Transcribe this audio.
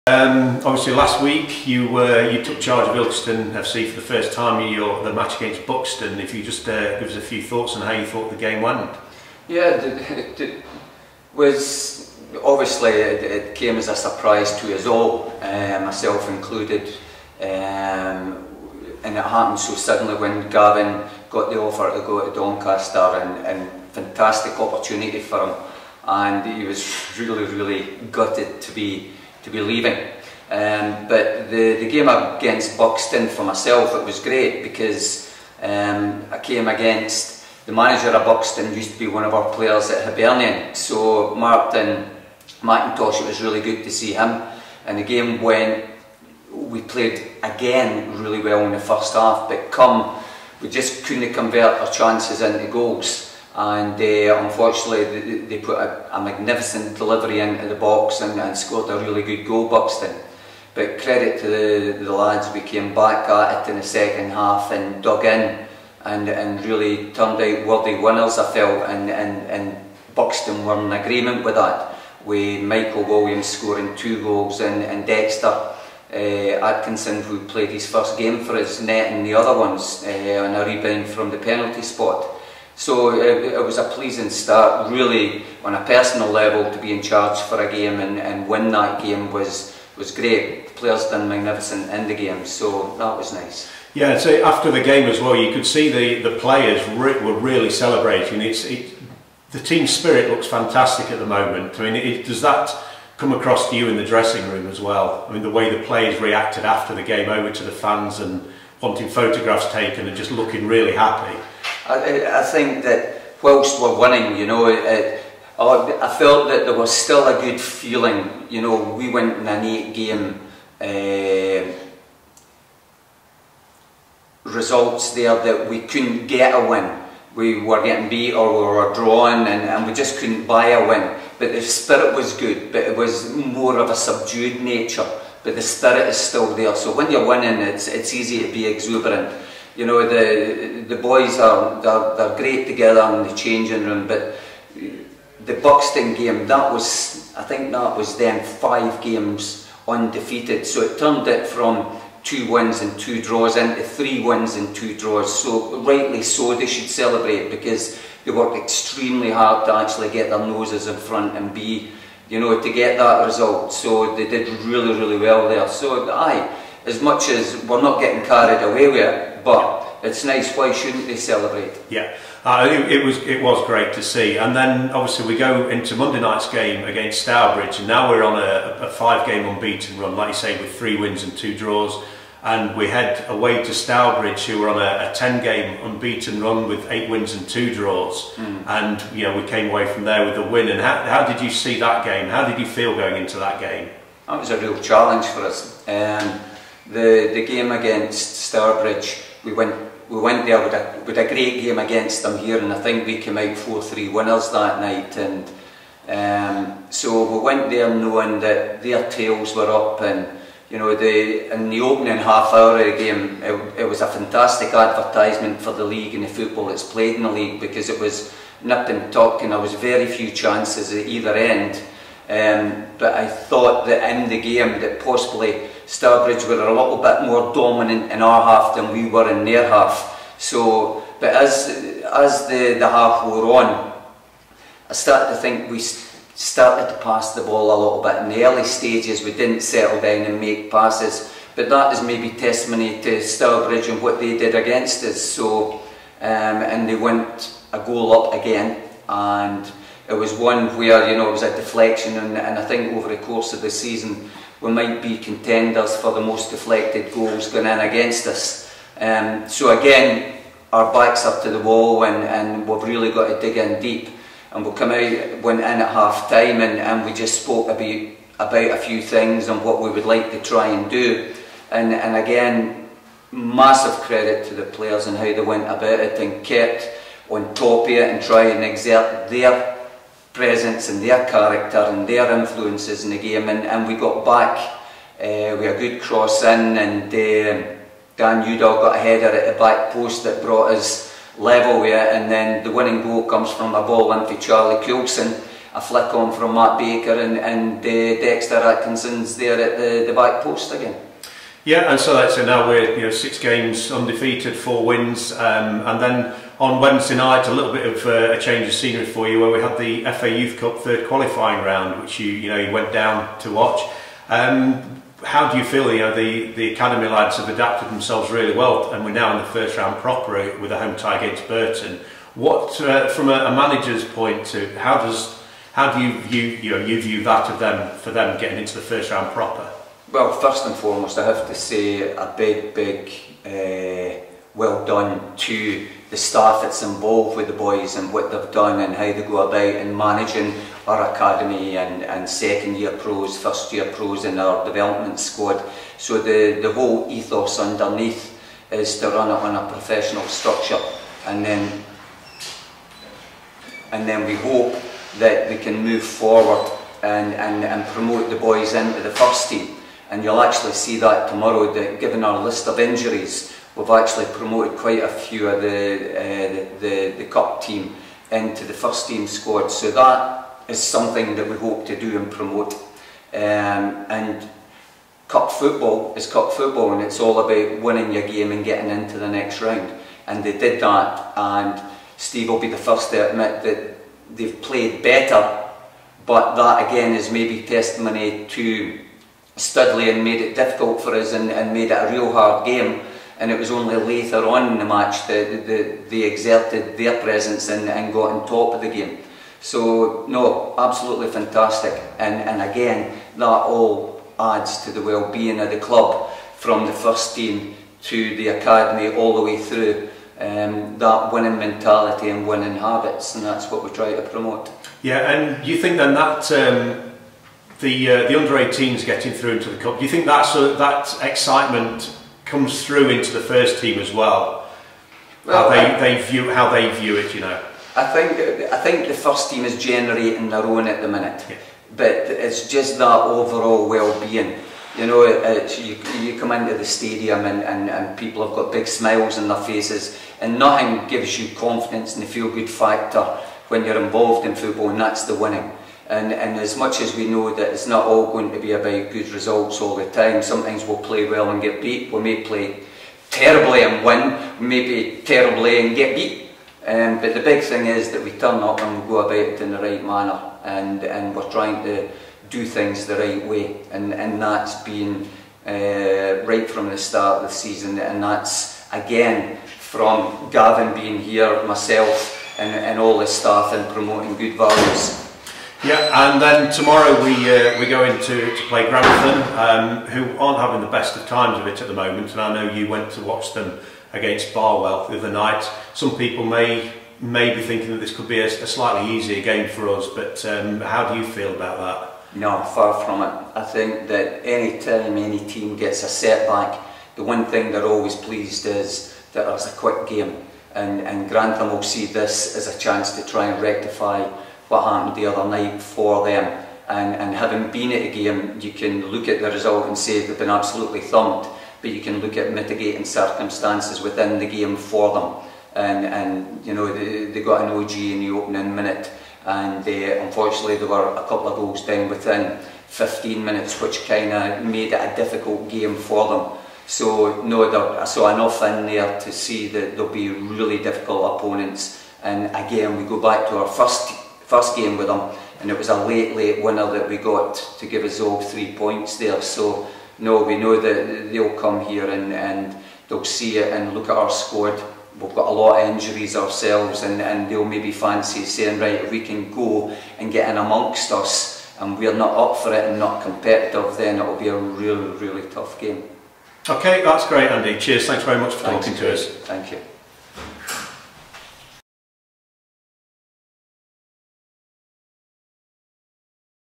Obviously last week you took charge of Ilkeston FC for the first time in the match against Buxton. If you just give us a few thoughts on how you thought the game went. Yeah, it was obviously it came as a surprise to us all, myself included, and it happened so suddenly when Gavin got the offer to go to Doncaster, and fantastic opportunity for him, and he was really gutted to be leaving. But the game against Buxton, for myself, it was great because I came against the manager of Buxton, used to be one of our players at Hibernian, so Martin McIntosh. It was really good to see him, and the game we played again really well in the first half, but we just couldn't convert our chances into goals, and unfortunately they put a magnificent delivery into the box and scored a really good goal, Buxton. But credit to the lads, we came back at it in the second half and dug in and really turned out worthy winners, I felt, and Buxton were in agreement with that, with Michael Williams scoring 2 goals and Dexter Atkinson, who played his first game for us, netting the other ones on a rebound from the penalty spot. So it was a pleasing start, really, on a personal level, to be in charge for a game and win that game was great. The players done magnificent in the game, so that was nice. Yeah, and so after the game as well, you could see the players were really celebrating. The team spirit looks fantastic at the moment. I mean, does that come across to you in the dressing room as well? I mean, the way the players reacted after the game over to the fans and wanting photographs taken and just looking really happy. I think that whilst we're winning, you know, I felt that there was still a good feeling. You know, we went in an 8-game results there that we couldn't get a win. We were getting beat or we were drawing, and we just couldn't buy a win. But the spirit was good, but it was more of a subdued nature. But the spirit is still there. So when you're winning, it's easy to be exuberant. You know, the boys they're great together in the changing room. But the Buxton game, I think that was then 5 games undefeated. So it turned it from 2 wins and 2 draws into 3 wins and 2 draws. So rightly so, they should celebrate because they worked extremely hard to actually get their noses in front and to get that result. So they did really well there. So as much as we're not getting carried away with it, but it's nice. Why shouldn't they celebrate? Yeah, it was great to see. And then obviously we go into Monday night's game against Stourbridge, and now we're on a 5-game unbeaten run, like you say, with 3 wins and 2 draws. And we head away to Stourbridge, who were on a 10-game unbeaten run with 8 wins and 2 draws. And we came away from there with a win. And how did you see that game? How did you feel going into that game? That was a real challenge for us. The game against Stourbridge, we went there with a great game against them here, and I think we came out 4-3 winners that night. And so we went there knowing that their tails were up, and in the opening half hour of the game, it was a fantastic advertisement for the league and the football that's played in the league, because it was nip and tuck and there was very few chances at either end. But I thought that in the game that possibly Stourbridge were a little bit more dominant in our half than we were in their half. So, but as the half wore on, I started to think we started to pass the ball a little bit. In the early stages we didn't settle down and make passes, but that is maybe testimony to Stourbridge and what they did against us. So, and they went a goal up again, and it was one where it was a deflection, and I think over the course of the season we might be contenders for the most deflected goals going in against us. So again, our backs up to the wall, and we've really got to dig in deep. And we'll come out, went in at half time, and we just spoke about a few things and what we would like to try and do. And again, massive credit to the players and how they went about it and kept on top of it and try and exert their presence and their character and their influences in the game. And we got back with a good cross in, and Dan Udall got a header at the back post that brought us level with it, and then the winning goal comes from a ball into Charlie Coulson, a flick on from Matt Baker and Dexter Atkinson's there at the back post again. Yeah, and so that's it. Now we're 6 games undefeated, 4 wins, and then on Wednesday night a little bit of a change of scenery for you, where we had the FA Youth Cup third qualifying round, which you went down to watch. How do you feel? The academy lads have adapted themselves really well, and we're now in the first round proper with a home tie against Burton. What, from a manager's point of view, how do you view that of them, for them getting into the first round proper? Well, first and foremost, I have to say a big well done to the staff that's involved with the boys and what they've done and how they go about in managing our academy and second year pros, first year pros in our development squad. So the whole ethos underneath is to run it on a professional structure, and then we hope that we can move forward and promote the boys into the first team. And you'll actually see that tomorrow, that given our list of injuries, we've actually promoted quite a few of the cup team into the first team squad. So that is something that we hope to do and promote. And cup football is cup football, and it's all about winning your game and getting into the next round. And they did that, and Steve will be the first to admit that they've played better, but that again is maybe testimony to Studley and made it difficult for us and made it a real hard game. And it was only later on in the match that they exerted their presence and got on top of the game. So no, absolutely fantastic, and again that all adds to the well-being of the club, from the first team to the academy all the way through. That winning mentality and winning habits, and that's what we try to promote. Yeah, and you think then that the under-18s getting through into the cup, do you think that excitement comes through into the first team as well? Well, how they view it, I think the first team is generating their own at the minute, yeah. But it's just that overall well-being. You come into the stadium and people have got big smiles on their faces, and nothing gives you confidence and the feel-good factor when you're involved in football, and that's the winning. And as much as we know that it's not all going to be about good results all the time, sometimes we'll play well and get beat, we may play terribly and win, we may be terribly and get beat. But the big thing is that we turn up and we go about it in the right manner, and we're trying to do things the right way, and that's been right from the start of the season, and that's again from Gavin being here, myself and all the staff, and promoting good values. Yeah, and then tomorrow we go into to play Grantham, who aren't having the best of times of it at the moment, and I know you went to watch them against Barwell the other night. Some people may be thinking that this could be a slightly easier game for us, but how do you feel about that? No, far from it. I think that any time any team gets a setback, the one thing they're always pleased is that there's a quick game, and Grantham will see this as a chance to try and rectify what happened the other night for them. And having been at a game, you can look at the result and say they've been absolutely thumped, but you can look at mitigating circumstances within the game for them. And they got an OG in the opening minute, and unfortunately there were a couple of goals down within 15 minutes, which kind of made it a difficult game for them. So no, I saw enough in there to see that there'll be really difficult opponents. And again, we go back to our first game with them, and it was a late winner that we got to give us all 3 points there. So no, we know that they'll come here and they'll see it and look at our squad. We've got a lot of injuries ourselves, and they'll maybe fancy saying, right, if we can go and get in amongst us and we're not up for it and not competitive, then it'll be a really tough game. Okay, that's great, Andy. Cheers, thanks very much for talking to us. Thank you.